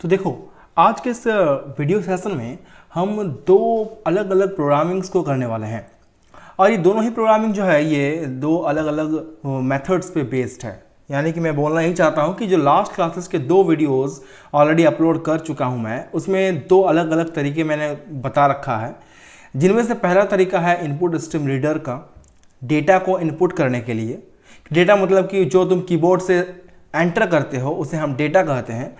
तो देखो, आज के इस वीडियो सेशन में हम दो अलग अलग प्रोग्रामिंग्स को करने वाले हैं और ये दोनों ही प्रोग्रामिंग जो है ये दो अलग अलग मेथड्स पे बेस्ड है। यानी कि मैं बोलना यही चाहता हूँ कि जो लास्ट क्लासेस के दो वीडियोस ऑलरेडी अपलोड कर चुका हूँ मैं, उसमें दो अलग अलग तरीके मैंने बता रखा है, जिनमें से पहला तरीका है इनपुट स्ट्रीम रीडर का, डेटा को इनपुट करने के लिए। डेटा मतलब कि जो तुम कीबोर्ड से एंटर करते हो उसे हम डेटा कहते हैं।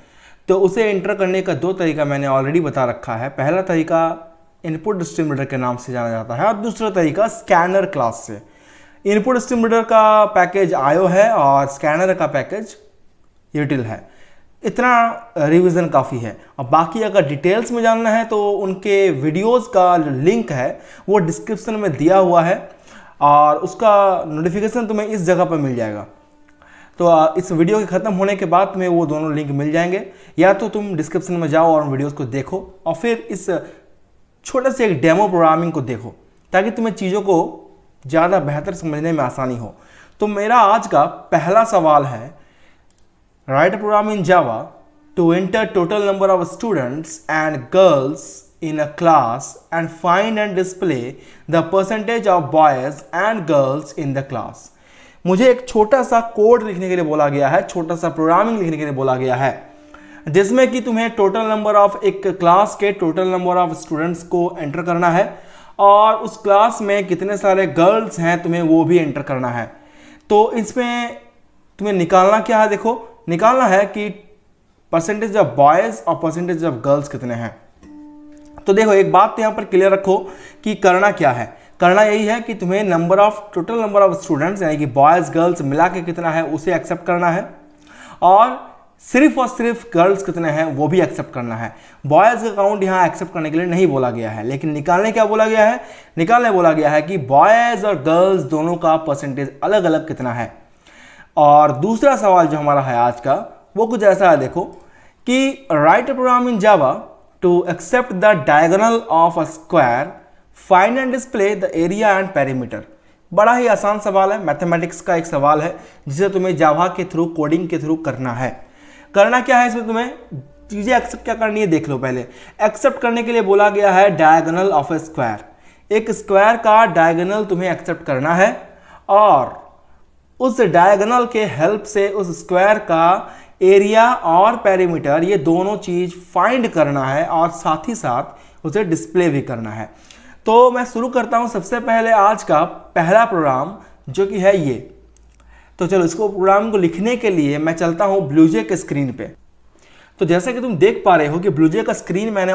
तो उसे एंटर करने का दो तरीका मैंने ऑलरेडी बता रखा है। पहला तरीका इनपुट स्ट्रीम रीडर के नाम से जाना जाता है और दूसरा तरीका स्कैनर क्लास से। इनपुट स्ट्रीम रीडर का पैकेज आयो है और स्कैनर का पैकेज यूटिल है। इतना रिवीजन काफ़ी है। और बाकी अगर डिटेल्स में जानना है तो उनके वीडियोस का जो लिंक है वो डिस्क्रिप्शन में दिया हुआ है और उसका नोटिफिकेशन तुम्हें इस जगह पर मिल जाएगा। तो इस वीडियो के ख़त्म होने के बाद तुम्हें वो दोनों लिंक मिल जाएंगे, या तो तुम डिस्क्रिप्शन में जाओ और उन वीडियोस को देखो और फिर इस छोटे से एक डेमो प्रोग्रामिंग को देखो ताकि तुम्हें चीज़ों को ज़्यादा बेहतर समझने में आसानी हो। तो मेरा आज का पहला सवाल है, write program in Java to enter total number of students and girls in a class and find and display the percentage of boys and girls in the class। मुझे एक छोटा सा कोड लिखने के लिए बोला गया है, छोटा सा प्रोग्रामिंग लिखने के लिए बोला गया है, जिसमें कि तुम्हें टोटल नंबर ऑफ एक क्लास के टोटल नंबर ऑफ स्टूडेंट्स को एंटर करना है और उस क्लास में कितने सारे गर्ल्स हैं तुम्हें वो भी एंटर करना है। तो इसमें तुम्हें निकालना क्या है, देखो निकालना है कि परसेंटेज ऑफ बॉयज़ और परसेंटेज ऑफ गर्ल्स कितने हैं। तो देखो, एक बात तो यहाँ पर क्लियर रखो कि करना क्या है। करना यही है कि तुम्हें टोटल नंबर ऑफ स्टूडेंट्स यानी कि बॉयज़ गर्ल्स मिला के कितना है उसे एक्सेप्ट करना है और सिर्फ गर्ल्स कितने हैं वो भी एक्सेप्ट करना है। बॉयज़ का काउंट यहाँ एक्सेप्ट करने के लिए नहीं बोला गया है, लेकिन निकालने क्या बोला गया है, निकालने बोला गया है कि बॉयज़ और गर्ल्स दोनों का परसेंटेज अलग अलग कितना है। और दूसरा सवाल जो हमारा है आज का वो कुछ ऐसा है, देखो कि write program in Java to accept the diagonal of a square, find and display the area and perimeter। बड़ा ही आसान सवाल है, मैथमेटिक्स का एक सवाल है जिसे तुम्हें जावा के थ्रू, कोडिंग के थ्रू करना है। करना क्या है, इसमें तुम्हें चीज़ें एक्सेप्ट क्या करनी है देख लो। पहले एक्सेप्ट करने के लिए बोला गया है डायगोनल ऑफ ए स्क्वायर। एक स्क्वायर का डायगोनल तुम्हें एक्सेप्ट करना है और उस डायगोनल के हेल्प से उस स्क्वायर का एरिया और पेरीमीटर ये दोनों चीज फाइंड करना है और साथ ही साथ उसे डिस्प्ले भी करना है। तो मैं शुरू करता हूं सबसे पहले आज का पहला प्रोग्राम जो कि है ये। तो चलो, इसको प्रोग्राम को लिखने के लिए मैं चलता हूं ब्लूजे के स्क्रीन पे। तो जैसा कि तुम देख पा रहे हो कि ब्लूजे का स्क्रीन मैंने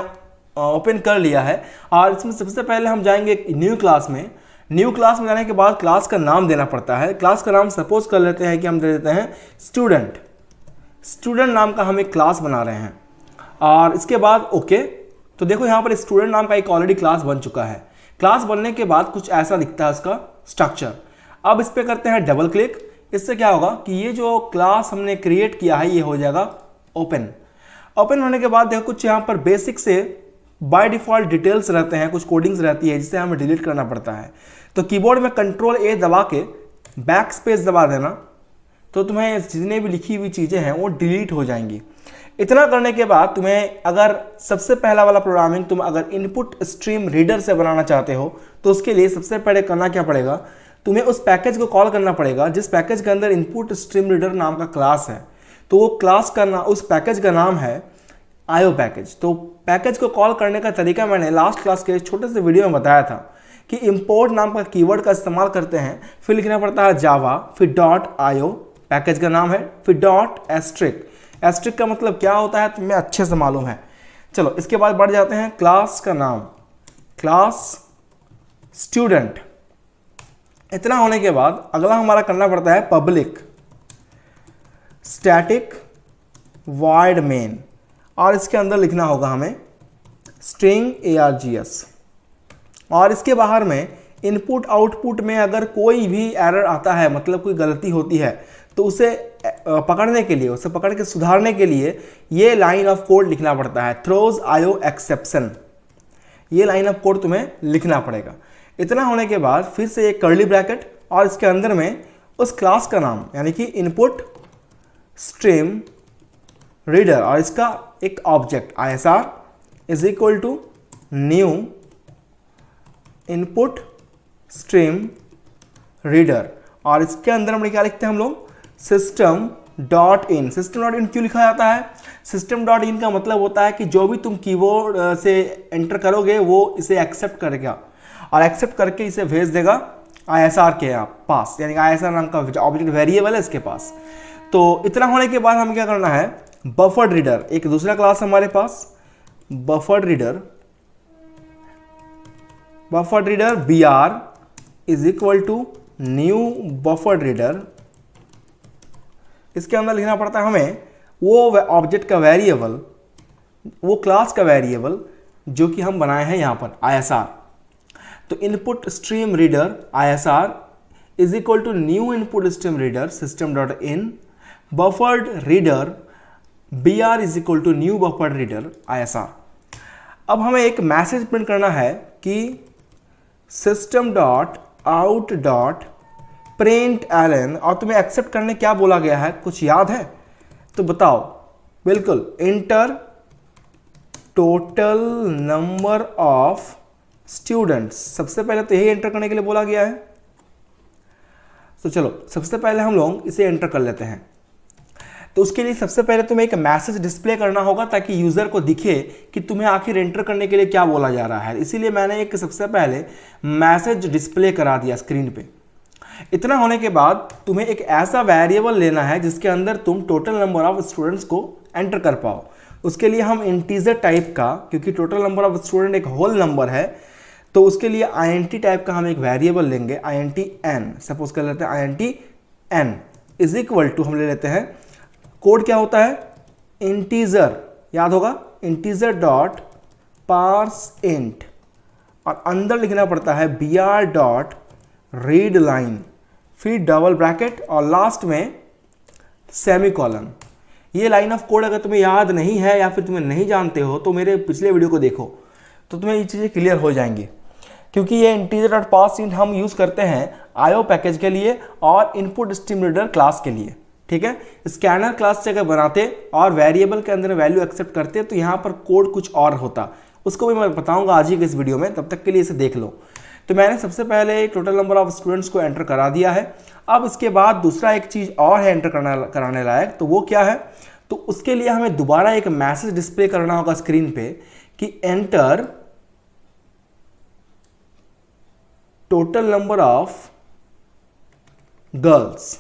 ओपन कर लिया है और इसमें सबसे पहले हम जाएंगे न्यू क्लास में। न्यू क्लास में जाने के बाद क्लास का नाम देना पड़ता है। क्लास का नाम सपोज कर लेते हैं कि हम दे देते हैं स्टूडेंट। स्टूडेंट नाम का हम एक क्लास बना रहे हैं और इसके बाद ओके। तो देखो यहाँ पर स्टूडेंट नाम का एक ऑलरेडी क्लास बन चुका है। क्लास बनने के बाद कुछ ऐसा दिखता है उसका स्ट्रक्चर। अब इस पर करते हैं डबल क्लिक। इससे क्या होगा कि ये जो क्लास हमने क्रिएट किया है ये हो जाएगा ओपन। ओपन होने के बाद देखो कुछ यहाँ पर बेसिक से बाय डिफ़ॉल्ट डिटेल्स रहते हैं, कुछ कोडिंग्स रहती है जिसे हमें डिलीट करना पड़ता है। तो कीबोर्ड में कंट्रोल ए दबा के बैक स्पेस दबा देना तो तुम्हें जितने भी लिखी हुई चीज़ें हैं वो डिलीट हो जाएंगी। इतना करने के बाद तुम्हें अगर सबसे पहला वाला प्रोग्रामिंग तुम अगर इनपुट स्ट्रीम रीडर से बनाना चाहते हो तो उसके लिए सबसे पहले करना क्या पड़ेगा, तुम्हें उस पैकेज को कॉल करना पड़ेगा जिस पैकेज के अंदर इनपुट स्ट्रीम रीडर नाम का क्लास है। तो वो क्लास का नाम, उस पैकेज का नाम है आयो पैकेज। तो पैकेज को कॉल करने का तरीका मैंने लास्ट क्लास के छोटे से वीडियो में बताया था कि इम्पोर्ट नाम का कीवर्ड का इस्तेमाल करते हैं, फिर लिखना पड़ता है जावा, फिर .io पैकेज का नाम है, फिर .asterisk। एस्ट्रिक का मतलब क्या होता है तुम्हें अच्छे से मालूम है। चलो इसके बाद बढ़ जाते हैं क्लास का नाम, क्लास स्टूडेंट। इतना होने के बाद अगला हमारा करना पड़ता है पब्लिक स्टैटिक वॉइड मेन और इसके अंदर लिखना होगा हमें स्ट्रिंग args। और इसके बाहर में इनपुट आउटपुट में अगर कोई भी एरर आता है, मतलब कोई गलती होती है, तो उसे पकड़ने के लिए, उसे पकड़ के सुधारने के लिए ये लाइन ऑफ कोड लिखना पड़ता है, थ्रोज आयो एक्सेप्शन। ये लाइन ऑफ कोड तुम्हें लिखना पड़ेगा। इतना होने के बाद फिर से एक कर्ली ब्रैकेट और इसके अंदर में उस क्लास का नाम यानी कि इनपुट स्ट्रीम रीडर और इसका एक object ISR is equal to new input stream reader, और इसके अंदर हम क्या लिखते हैं हम लोग, system dot in. System dot in क्यों लिखा जाता है? सिस्टम डॉट इन का मतलब होता है कि जो भी तुम कीबोर्ड से एंटर करोगे वो इसे एक्सेप्ट करेगा और एक्सेप्ट करके इसे भेज देगा ISR के पास, यानी ISR नाम का ऑब्जेक्ट वेरिएबल है इसके पास। तो इतना होने के बाद हमें क्या करना है, बफर्ड रीडर, एक दूसरा क्लास हमारे पास buffered reader BR is equal to new buffered reader. इसके अंदर लिखना पड़ता है हमें वो ऑब्जेक्ट का वेरिएबल, वो क्लास का वेरिएबल जो कि हम बनाए हैं यहाँ पर ISR। तो input stream reader ISR is equal to new input stream reader system dot in buffered reader BR is equal to new buffered reader ISR। अब हमें एक मैसेज प्रिंट करना है कि system dot out dot print ln, और तुम्हें accept करने क्या बोला गया है, कुछ याद है तो बताओ। बिल्कुल, inter total number of students, सबसे पहले तो यही एंटर करने के लिए बोला गया है। तो चलो सबसे पहले हम लोग इसे एंटर कर लेते हैं। तो उसके लिए सबसे पहले तुम्हें एक मैसेज डिस्प्ले करना होगा ताकि यूजर को दिखे कि तुम्हें आखिर एंटर करने के लिए क्या बोला जा रहा है। इसीलिए मैंने एक सबसे पहले मैसेज डिस्प्ले करा दिया स्क्रीन पे। इतना होने के बाद तुम्हें एक ऐसा वेरिएबल लेना है जिसके अंदर तुम टोटल नंबर ऑफ स्टूडेंट्स को एंटर कर पाओ। उसके लिए हम इंटीजर टाइप का, क्योंकि टोटल नंबर ऑफ स्टूडेंट एक होल नंबर है, तो उसके लिए int टाइप का हम एक वेरिएबल लेंगे int n। सपोज कर लेते हैं int n is equal to, हम ले लेते हैं कोड क्या होता है, इंटीजर, याद होगा इंटीजर डॉट पार्स इंट, और अंदर लिखना पड़ता है br डॉट रीड लाइन, फिर डबल ब्रैकेट और लास्ट में सेमीकोलन। ये लाइन ऑफ कोड अगर तुम्हें याद नहीं है या फिर तुम्हें नहीं जानते हो तो मेरे पिछले वीडियो को देखो, तो तुम्हें ये चीज़ें क्लियर हो जाएंगी। क्योंकि ये इंटीजर डॉट पार्स इंट हम यूज़ करते हैं IO पैकेज के लिए और इनपुट स्ट्रीम रीडर क्लास के लिए, ठीक है। स्कैनर क्लास से अगर बनाते और वेरिएबल के अंदर वैल्यू एक्सेप्ट करते तो यहाँ पर कोड कुछ और होता, उसको भी मैं बताऊंगा आज ही के इस वीडियो में, तब तक के लिए इसे देख लो। तो मैंने सबसे पहले टोटल नंबर ऑफ स्टूडेंट्स को एंटर करा दिया है। अब इसके बाद दूसरा एक चीज़ और है एंटर कराने लायक, तो वो क्या है, तो उसके लिए हमें दोबारा एक मैसेज डिस्प्ले करना होगा स्क्रीन पे कि enter total number of girls.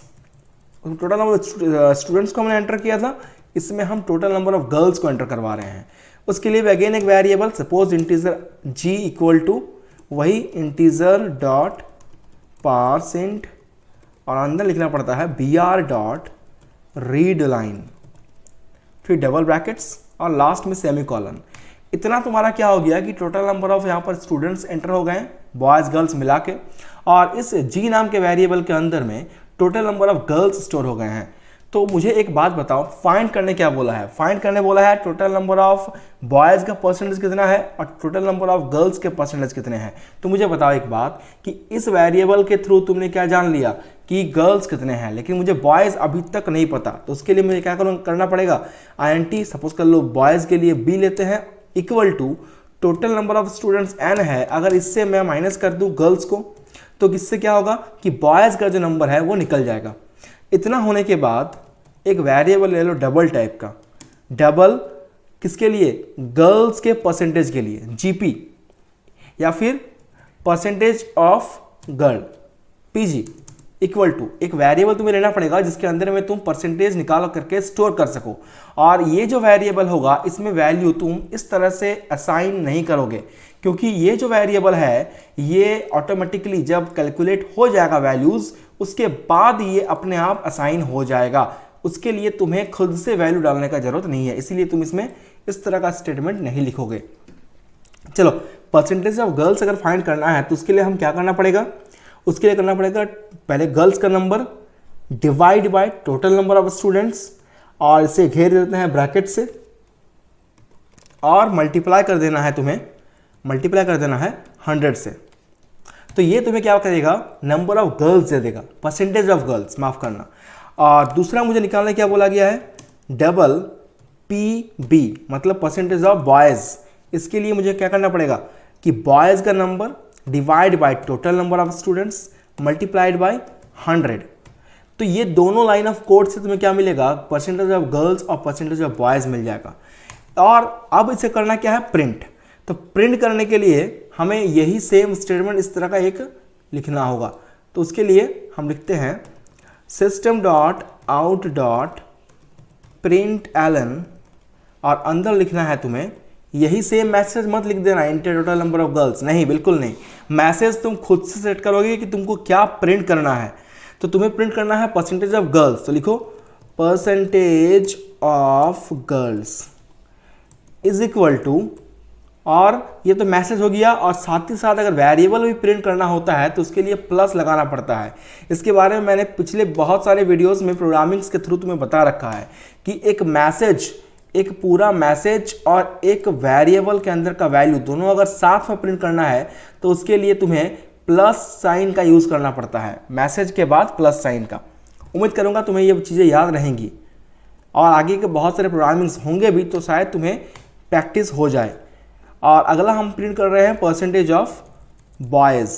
Total number students को हमने एंटर किया था, इसमें हम टोटल नंबर ऑफ गर्ल्स को एंटर करवा रहे हैं। उसके लिए अगेन एक variable suppose integer g equal to वही इंटीजर डॉट पार्स इंट, और अंदर लिखना पड़ता है br डॉट रीड लाइन, फिर डबल ब्रैकेट्स और लास्ट में सेमीकोलन। इतना तुम्हारा क्या हो गया कि टोटल नंबर ऑफ यहाँ पर स्टूडेंट्स एंटर हो गए, बॉयज़ गर्ल्स मिला के, और इस g नाम के वेरिएबल के अंदर में total number of girls store हो गए हैं। तो मुझे एक बात बताओ, फाइंड करने क्या बोला है, फाइंड करने बोला है टोटल नंबर ऑफ बॉयज़ का परसेंटेज कितना है और टोटल नंबर ऑफ गर्ल्स के परसेंटेज कितने हैं। तो मुझे बताओ एक बात कि इस वेरिएबल के थ्रू तुमने क्या जान लिया कि गर्ल्स कितने हैं, लेकिन मुझे बॉयज़ अभी तक नहीं पता। तो उसके लिए मुझे क्या करना पड़ेगा, int सपोज कर लो बॉयज़ के लिए b लेते हैं equal to total number of students n है, अगर इससे मैं माइनस कर दूँ गर्ल्स को तो किससे क्या होगा कि बॉयज़ का जो नंबर है वो निकल जाएगा। इतना होने के बाद एक वेरिएबल ले लो डबल टाइप का, डबल किसके लिए, गर्ल्स के परसेंटेज के लिए GP, या फिर percentage of girl PG equal to एक वेरिएबल तुम्हें लेना पड़ेगा जिसके अंदर में तुम परसेंटेज निकाल करके स्टोर कर सको। और ये जो वेरिएबल होगा इसमें वैल्यू तुम इस तरह से असाइन नहीं करोगे, क्योंकि ये जो वेरिएबल है ये ऑटोमेटिकली जब कैलकुलेट हो जाएगा वैल्यूज, उसके बाद ये अपने आप असाइन हो जाएगा। उसके लिए तुम्हें खुद से वैल्यू डालने का जरूरत नहीं है, इसीलिए तुम इसमें इस तरह का स्टेटमेंट नहीं लिखोगे। चलो, परसेंटेज ऑफ गर्ल्स अगर फाइंड करना है तो उसके लिए हम क्या करना पड़ेगा, उसके लिए करना पड़ेगा पहले गर्ल्स का number divide by total number of students, और इसे घेर देते हैं ब्रैकेट से, और मल्टीप्लाई कर देना है, तुम्हें मल्टीप्लाई कर देना है 100 से। तो ये तुम्हें क्या करेगा, नंबर ऑफ गर्ल्स दे देगा, परसेंटेज ऑफ गर्ल्स, माफ करना। और दूसरा मुझे निकालने क्या बोला गया है, डबल PB मतलब परसेंटेज ऑफ बॉयज़। इसके लिए मुझे क्या करना पड़ेगा कि बॉयज़ का number divide by total number of students multiplied by 100। तो ये दोनों लाइन ऑफ कोड से तुम्हें क्या मिलेगा, परसेंटेज ऑफ गर्ल्स और परसेंटेज ऑफ बॉयज़ मिल जाएगा। और अब इसे करना क्या है, प्रिंट। तो प्रिंट करने के लिए हमें यही सेम स्टेटमेंट इस तरह का एक लिखना होगा। तो उसके लिए हम लिखते हैं system dot out dot print ln, और अंदर लिखना है तुम्हें यही सेम मैसेज। मत लिख देना inter total number of girls, नहीं, बिल्कुल नहीं। मैसेज तुम खुद से सेट करोगे कि तुमको क्या प्रिंट करना है। तो तुम्हें प्रिंट करना है परसेंटेज ऑफ गर्ल्स, तो लिखो percentage of girls is equal to, और ये तो मैसेज हो गया। और साथ ही साथ अगर वेरिएबल भी प्रिंट करना होता है तो उसके लिए प्लस लगाना पड़ता है। इसके बारे में मैंने पिछले बहुत सारे वीडियोस में प्रोग्रामिंग्स के थ्रू तुम्हें बता रखा है कि एक मैसेज, एक पूरा मैसेज और एक वेरिएबल के अंदर का वैल्यू दोनों अगर साथ में प्रिंट करना है तो उसके लिए तुम्हें प्लस साइन का यूज़ करना पड़ता है, मैसेज के बाद प्लस साइन का। उम्मीद करूँगा तुम्हें ये चीज़ें याद रहेंगी और आगे के बहुत सारे प्रोग्रामिंग्स होंगे भी तो शायद तुम्हें प्रैक्टिस हो जाए। और अगला हम प्रिंट कर रहे हैं परसेंटेज ऑफ बॉयज़।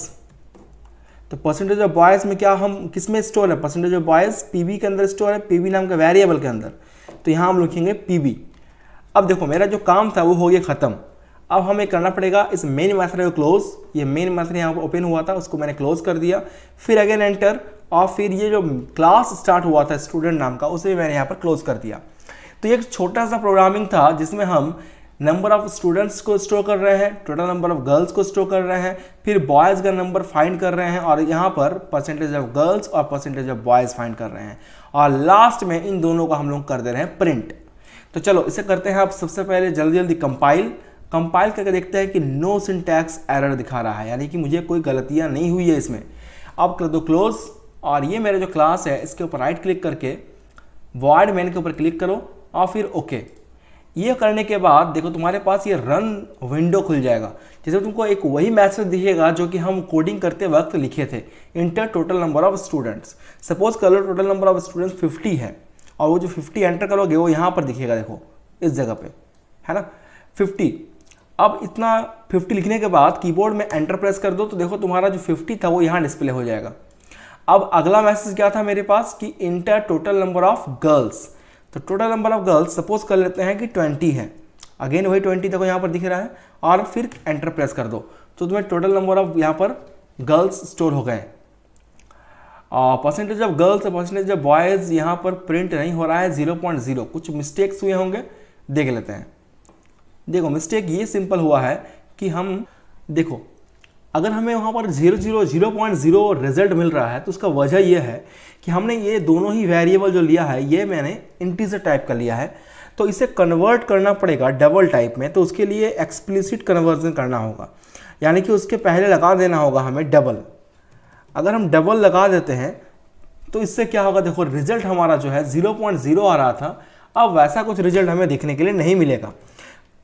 तो परसेंटेज ऑफ बॉयज़ में क्या, हम किस में स्टोर है, परसेंटेज ऑफ बॉयज़ PB के अंदर स्टोर है, PB नाम के वेरिएबल के अंदर। तो यहाँ हम लिखेंगे PB। अब देखो मेरा जो काम था वो हो गया ख़त्म। अब हमें करना पड़ेगा इस मेन मेथड को क्लोज। ये मेन मेथड यहाँ पर ओपन हुआ था, उसको मैंने क्लोज कर दिया, फिर अगेन एंटर, और फिर ये जो क्लास स्टार्ट हुआ था स्टूडेंट नाम का उसे मैंने यहाँ पर क्लोज कर दिया। तो ये एक छोटा सा प्रोग्रामिंग था जिसमें हम नंबर ऑफ स्टूडेंट्स को स्टोर कर रहे हैं, टोटल नंबर ऑफ गर्ल्स को स्टोर कर रहे हैं, फिर बॉयज़ का नंबर फाइंड कर रहे हैं, और यहाँ पर परसेंटेज ऑफ गर्ल्स और परसेंटेज ऑफ बॉयज़ फाइंड कर रहे हैं, और लास्ट में इन दोनों का हम लोग कर दे रहे हैं प्रिंट। तो चलो इसे करते हैं। अब सबसे पहले जल्दी जल्दी कंपाइल करके देखते हैं कि नो सिंटैक्स एरर दिखा रहा है, यानी कि मुझे कोई गलतियाँ नहीं हुई है इसमें। अब कर दो क्लोज, और ये मेरा जो क्लास है इसके ऊपर राइट क्लिक करके वॉइड मेन के ऊपर क्लिक करो और फिर ओके। ये करने के बाद देखो तुम्हारे पास ये रन विंडो खुल जाएगा, जैसे तुमको एक वही मैसेज दिखेगा जो कि हम कोडिंग करते वक्त लिखे थे, inter total number of students. Suppose कर लो टोटल नंबर ऑफ स्टूडेंट्स 50 है, और वो जो 50 एंटर करोगे वो यहाँ पर दिखेगा, देखो इस जगह पे है ना 50। अब इतना 50 लिखने के बाद कीबोर्ड में एंटर प्रेस कर दो तो देखो तुम्हारा जो 50 था वो यहाँ डिस्प्ले हो जाएगा। अब अगला मैसेज क्या था मेरे पास कि inter total number of girls. तो total number of girls suppose कर लेते हैं कि 20 है, अगेन वही 20 देखो यहाँ पर दिख रहा है, और फिर एंटर प्रेस कर दो तो तुम्हें टोटल नंबर ऑफ यहाँ पर गर्ल्स स्टोर हो गए। परसेंटेज ऑफ गर्ल्स और परसेंटेज ऑफ बॉयज़ यहाँ पर प्रिंट नहीं हो रहा है, 0.0 कुछ मिस्टेक्स हुए होंगे, देख लेते हैं। देखो मिस्टेक ये सिंपल हुआ है कि हम देखो अगर हमें वहाँ पर 0.0 रिजल्ट मिल रहा है तो उसका वजह यह है कि हमने ये दोनों ही वेरिएबल जो लिया है ये मैंने इंटीजर टाइप का लिया है, तो इसे कन्वर्ट करना पड़ेगा डबल टाइप में। तो उसके लिए एक्सप्लिसिट कन्वर्जन करना होगा, यानी कि उसके पहले लगा देना होगा हमें डबल। अगर हम डबल लगा देते हैं तो इससे क्या होगा, देखो रिजल्ट हमारा जो है 0.0 आ रहा था, अब वैसा कुछ रिजल्ट हमें देखने के लिए नहीं मिलेगा।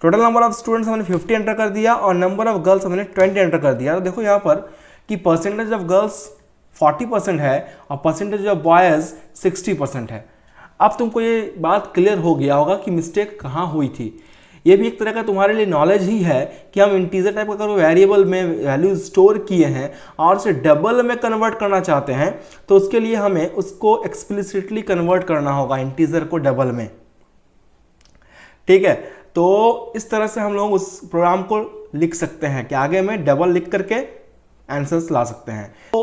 टोटल नंबर ऑफ स्टूडेंट्स हमने 50 एंटर कर दिया और नंबर ऑफ गर्ल्स हमने 20 एंटर कर दिया। तो देखो यहाँ पर कि परसेंटेज ऑफ गर्ल्स 40% है और परसेंटेज ऑफ बॉयज़ 60% है। अब तुमको ये बात क्लियर हो गया होगा कि मिस्टेक कहाँ हुई थी। ये भी एक तरह का तुम्हारे लिए नॉलेज ही है कि हम इंटीजर टाइप का वेरिएबल में वैल्यू स्टोर किए हैं और उसे डबल में कन्वर्ट करना चाहते हैं, तो उसके लिए हमें उसको एक्सप्लिसिटली कन्वर्ट करना होगा इंटीजर को डबल में। ठीक है, तो इस तरह से हम लोग उस प्रोग्राम को लिख सकते हैं कि आगे में डबल लिख करके आंसर्स ला सकते हैं। तो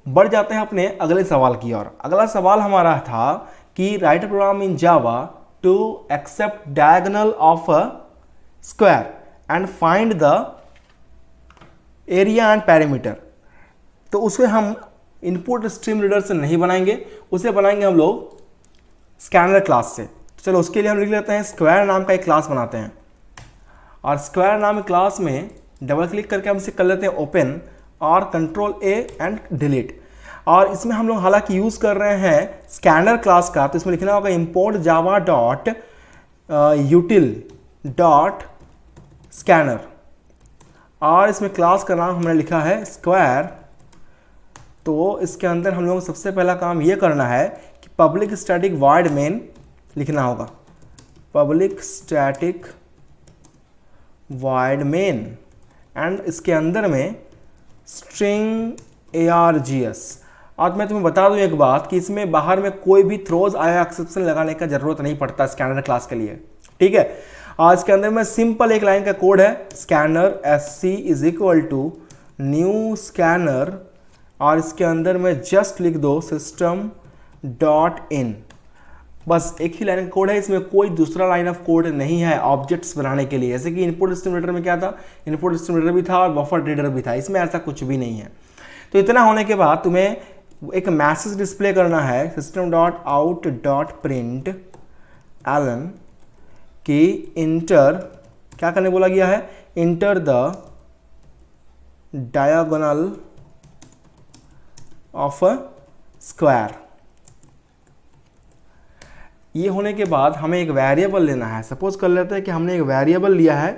बढ़ जाते हैं अपने अगले सवाल की ओर। अगला सवाल हमारा था कि write program in Java to accept diagonal of a square and find the area and parameter. तो उसे हम इनपुट स्ट्रीम रीडर से नहीं बनाएंगे, उसे बनाएंगे हम लोग स्कैनर क्लास से। चलो उसके लिए हम लिख लेते हैं स्क्वायर नाम का एक क्लास बनाते हैं, और स्क्वायर नाम के क्लास में डबल क्लिक करके हम इसे कर लेते हैं ओपन और कंट्रोल A एंड डिलीट। और इसमें हम लोग हालांकि यूज़ कर रहे हैं स्कैनर क्लास का, तो इसमें लिखना होगा import Java dot यूटिल dot scanner, और इसमें क्लास का नाम हमने लिखा है स्क्वायर। तो इसके अंदर हम लोग सबसे पहला काम ये करना है कि पब्लिक स्टैटिक वॉइड मेन लिखना होगा। Public static void main and इसके अंदर में स्ट्रिंग args। और मैं तुम्हें बता दूं एक बात कि इसमें बाहर में कोई भी थ्रोज आया एक्सेप्शन लगाने का जरूरत नहीं पड़ता स्कैनर क्लास के लिए, ठीक है। आज के अंदर में सिंपल एक लाइन का कोड है, scanner sc is equal to new scanner, और इसके अंदर में जस्ट लिख दो सिस्टम डॉट इन। बस एक ही लाइन का कोड है, इसमें कोई दूसरा लाइन ऑफ कोड नहीं है ऑब्जेक्ट्स बनाने के लिए। जैसे कि इनपुट स्टिमुलेटर में क्या था, इनपुट स्टिमुलेटर भी था और बफर रीडर भी था, इसमें ऐसा कुछ भी नहीं है। तो इतना होने के बाद तुम्हें एक मैसेज डिस्प्ले करना है, system dot out dot print ln की इंटर, क्या करने बोला गया है, enter the diagonal of a square. ये होने के बाद हमें एक वेरिएबल लेना है। सपोज कर लेते हैं कि हमने एक वेरिएबल लिया है,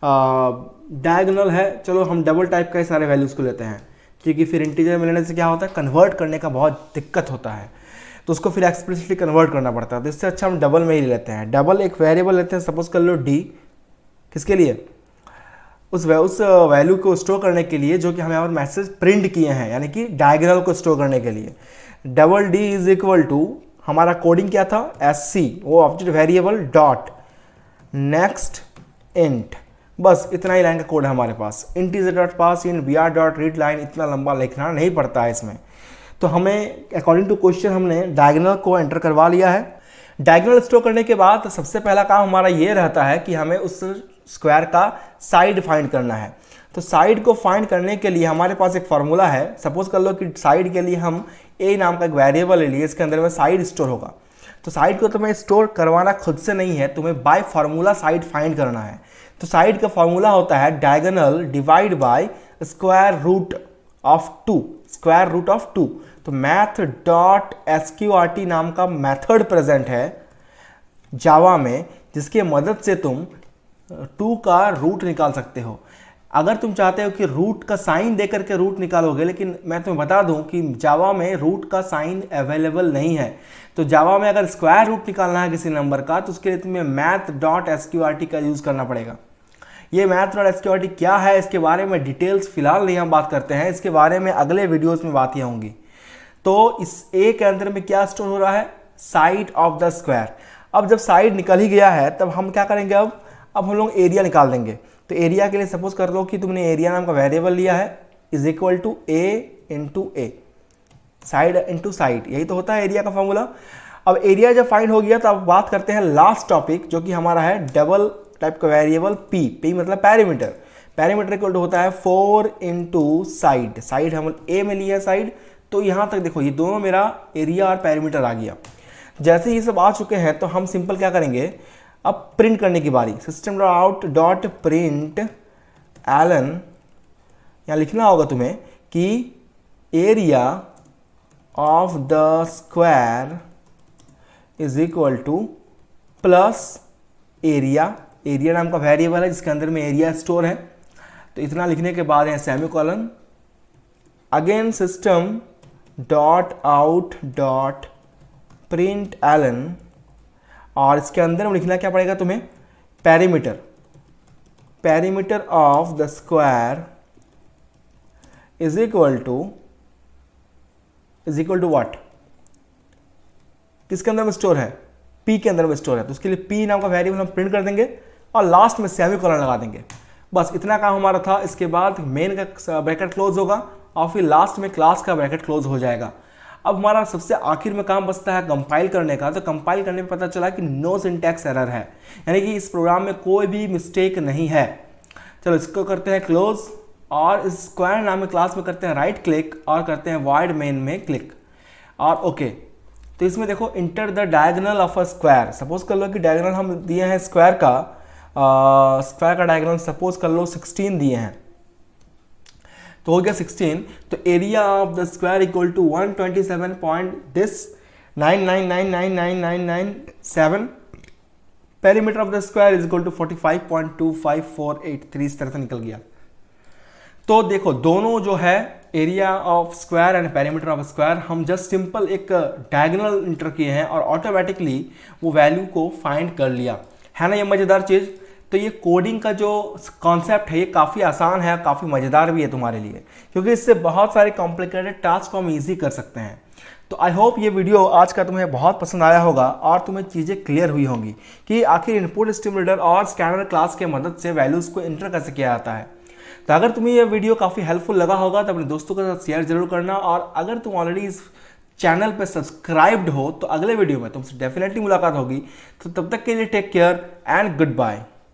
डायगोनल है, चलो हम डबल टाइप का सारे वैल्यूज़ को लेते हैं, क्योंकि फिर इंटीजर में लेने से क्या होता है, कन्वर्ट करने का बहुत दिक्कत होता है, तो उसको फिर एक्सप्लिसिटली कन्वर्ट करना पड़ता है। तो इससे अच्छा हम डबल में ही ले लेते हैं। डबल एक वेरिएबल लेते हैं, सपोज कर लो डी, किसके लिए, उस वैल्यू को स्टोर करने के लिए जो कि हमें और मैसेज प्रिंट किए हैं, यानी कि डायगोनल को स्टोर करने के लिए। Double D is equal to, हमारा कोडिंग क्या था, sc, वो object variable dot next int. बस इतना ही लाइन का कोड है हमारे पास। Integer dot parse in br dot read line, इतना लंबा लिखना नहीं पड़ता है इसमें। तो हमें अकॉर्डिंग टू क्वेश्चन हमने डायगोनल को एंटर करवा लिया है। डायगोनल स्टोर करने के बाद सबसे पहला काम हमारा ये रहता है कि हमें उस स्क्वायर का साइड फाइंड करना है। तो साइड को फाइंड करने के लिए हमारे पास एक फार्मूला है। सपोज कर लो कि साइड के लिए हम a नाम का एक वेरिएबल ले लिए, इसके अंदर में साइड स्टोर होगा। तो साइड को तुम्हें स्टोर करवाना खुद से नहीं है, तुम्हें बाय फार्मूला साइड फाइंड करना है। तो साइड का फार्मूला होता है diagonal divide by square root of 2, square root of 2। तो मैथ डॉट sqrt नाम का मेथड प्रेजेंट है जावा में, जिसके मदद से तुम 2 का रूट निकाल सकते हो। अगर तुम चाहते हो कि रूट का साइन देकर के रूट निकालोगे, लेकिन मैं तुम्हें बता दूं कि जावा में रूट का साइन अवेलेबल नहीं है। तो जावा में अगर स्क्वायर रूट निकालना है किसी नंबर का, तो उसके लिए तुम्हें मैथ डॉट sqrt का यूज़ करना पड़ेगा। ये मैथ डॉट sqrt क्या है, इसके बारे में डिटेल्स फिलहाल नहीं हम बात करते हैं, इसके बारे में अगले वीडियोज़ में बातें होंगी। तो इस ए के अंदर में क्या स्टोर हो रहा है, साइड ऑफ द स्क्वायर। अब जब साइड निकल ही गया है, तब हम क्या करेंगे, अब हम लोग एरिया निकाल देंगे। तो एरिया के लिए सपोज कर लो कि तुमने एरिया नाम का वेरिएबल लिया है, is equal to a into a, side into side, यही तो होता है एरिया का फॉर्मूला। अब एरिया जब फाइंड हो गया तो अब बात करते हैं लास्ट टॉपिक, जो कि हमारा है डबल टाइप का वेरिएबल p मतलब पैरामीटर। पैरामीटर इक्वल टू होता है 4 इंटू साइड, साइड हम a में लिया साइड। तो यहाँ तक देखो, ये दोनों मेरा एरिया और पैरामीटर आ गया। जैसे ये सब आ चुके हैं तो हम सिंपल क्या करेंगे, अब प्रिंट करने की बारी। System dot out dot print ln, यहाँ लिखना होगा तुम्हें कि area of the square is equal to plus area. Area नाम का वेरिएबल है जिसके अंदर में एरिया स्टोर है। तो इतना लिखने के बाद है semicolon, again system dot out dot print ln, और इसके अंदर में लिखना क्या पड़ेगा तुम्हें, parameter, parameter of the square is equal to what, किसके अंदर में स्टोर है, p के अंदर में स्टोर है। तो उसके लिए p नाम का वेरिएबल हम प्रिंट कर देंगे और लास्ट में सेमीकोलन लगा देंगे। बस इतना काम हमारा था। इसके बाद मेन का ब्रैकेट क्लोज होगा और फिर लास्ट में क्लास का ब्रैकेट क्लोज हो जाएगा। अब हमारा सबसे आखिर में काम बचता है कंपाइल करने का। तो कंपाइल करने में पता चला कि नो सिंटैक्स एरर है, यानी कि इस प्रोग्राम में कोई भी मिस्टेक नहीं है। चलो इसको करते हैं क्लोज, और इस स्क्वायर नाम में क्लास में करते हैं राइट क्लिक और करते हैं वॉइड मेन में क्लिक और ओके। तो इसमें देखो inter the diagonal of a square. Suppose कर लो कि डायगोनल हम दिए हैं स्क्वायर का डायगोनल सपोज कर लो 16 दिए हैं, तो हो गया 16। तो area of the square equal to 127.999999997। Perimeter of the square is equal to 45.25483, इस तरह से निकल गया। तो देखो दोनों जो है area of square and perimeter of square, हम जस्ट सिंपल एक डायगोनल इंटर किए हैं और ऑटोमेटिकली वो वैल्यू को फाइंड कर लिया। है ना ये मज़ेदार चीज़। तो ये कोडिंग का जो कॉन्सेप्ट है ये काफ़ी आसान है, काफ़ी मज़ेदार भी है तुम्हारे लिए, क्योंकि इससे बहुत सारे कॉम्प्लिकेटेड टास्क को हम ईजी कर सकते हैं। तो आई होप ये वीडियो आज का तुम्हें बहुत पसंद आया होगा और तुम्हें चीज़ें क्लियर हुई होंगी कि आखिर इनपुट स्ट्रीम रीडर और स्कैनर क्लास के मदद से वैल्यूज़ को इंटर कैसे किया जाता है। तो अगर तुम्हें यह वीडियो काफ़ी हेल्पफुल लगा होगा तो अपने दोस्तों के साथ शेयर जरूर करना, और अगर तुम ऑलरेडी इस चैनल पर सब्सक्राइब्ड हो तो अगले वीडियो में तुमसे डेफिनेटली मुलाकात होगी। तो तब तक के लिए take care and good bye.